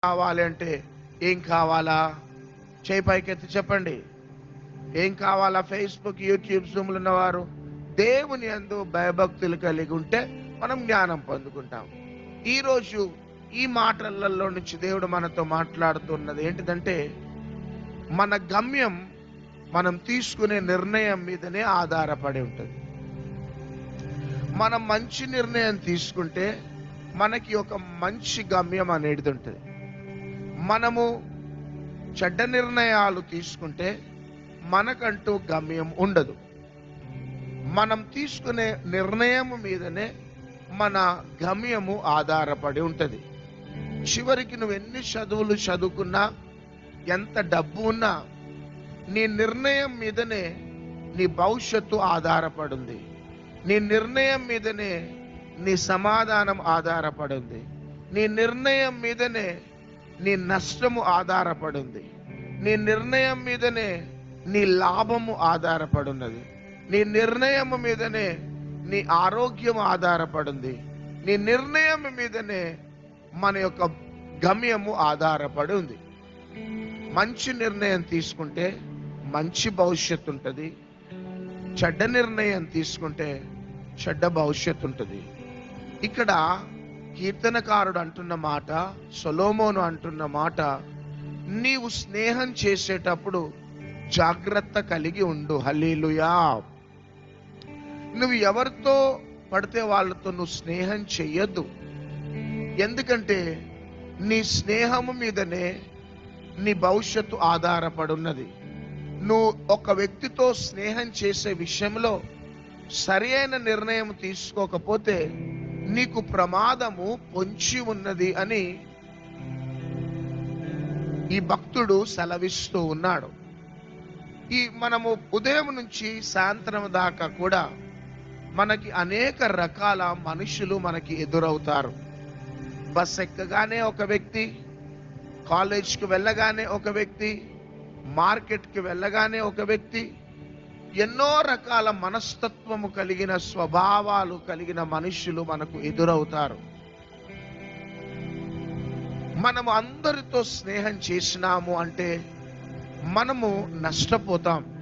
కావాలి అంటే ఏం కావాలా? చేయి పైకెత్తి చెప్పండి. ఏం కావాలా? ఫేస్బుక్, యూట్యూబ్, జూమ్లు ఉన్నవారు దేవుని యందు భయభక్తులు కలిగి ఉంటే మనం జ్ఞానం పొందుకుంటాం. ఈరోజు ఈ మాటలలో నుంచి దేవుడు మనతో మాట్లాడుతున్నది ఏంటిదంటే, మన గమ్యం మనం తీసుకునే నిర్ణయం మీదనే ఆధారపడి ఉంటుంది. మనం మంచి నిర్ణయం తీసుకుంటే మనకి ఒక మంచి గమ్యం అనేది ఉంటుంది. మనము చెడ్డ నిర్ణయాలు తీసుకుంటే మనకంటూ గమ్యం ఉండదు. మనం తీసుకునే నిర్ణయం మీదనే మన గమ్యము ఆధారపడి ఉంటుంది. చివరికి నువ్వు ఎన్ని చదువులు చదువుకున్నా, ఎంత డబ్బు ఉన్నా, నీ నిర్ణయం మీదనే నీ భవిష్యత్తు ఆధారపడింది. నీ నిర్ణయం మీదనే నీ సమాధానం ఆధారపడింది. నీ నిర్ణయం మీదనే నీ నష్టము ఆధారపడింది. నీ నిర్ణయం మీదనే నీ లాభము ఆధారపడినది. నీ నిర్ణయం మీదనే నీ ఆరోగ్యం ఆధారపడింది. నీ నిర్ణయం మీదనే మన యొక్క గమ్యము ఆధారపడి ఉంది. మంచి నిర్ణయం తీసుకుంటే మంచి భవిష్యత్తు ఉంటుంది. చెడ్డ నిర్ణయం తీసుకుంటే చెడ్డ భవిష్యత్తు ఉంటుంది. ఇక్కడ కీర్తనకారుడు అంటున్న మాట, సొలొమోను అంటున్న మాట, నీవు స్నేహం చేసేటప్పుడు జాగ్రత్త కలిగి ఉండు. హల్లెలూయా. నువ్వు ఎవరితో పడితే వాళ్ళతో నువ్వు స్నేహం చెయ్యొద్దు. ఎందుకంటే నీ స్నేహము మీదనే నీ భవిష్యత్తు ఆధారపడి ఉన్నది. నువ్వు ఒక వ్యక్తితో స్నేహం చేసే విషయంలో సరి అయిన నిర్ణయం తీసుకోకపోతే నీకు ప్రమాదము పొంచి ఉన్నది అని ఈ భక్తుడు సెలవిస్తూ ఉన్నాడు. మనము ఉదయం నుంచి సాయంత్రం దాకా కూడా మనకి అనేక రకాల మనుషులు మనకి ఎదురవుతారు. బస్ ఎక్కగానే ఒక వ్యక్తి, కాలేజ్కి వెళ్ళగానే ఒక వ్యక్తి, మార్కెట్కి వెళ్ళగానే ఒక వ్యక్తి, ఎన్నో రకాల మనస్తత్వము కలిగిన, స్వభావాలు కలిగిన మనుషులు మనకు ఎదురవుతారు. మనము అందరితో స్నేహం చేసినాము అంటే మనము నష్టపోతాం.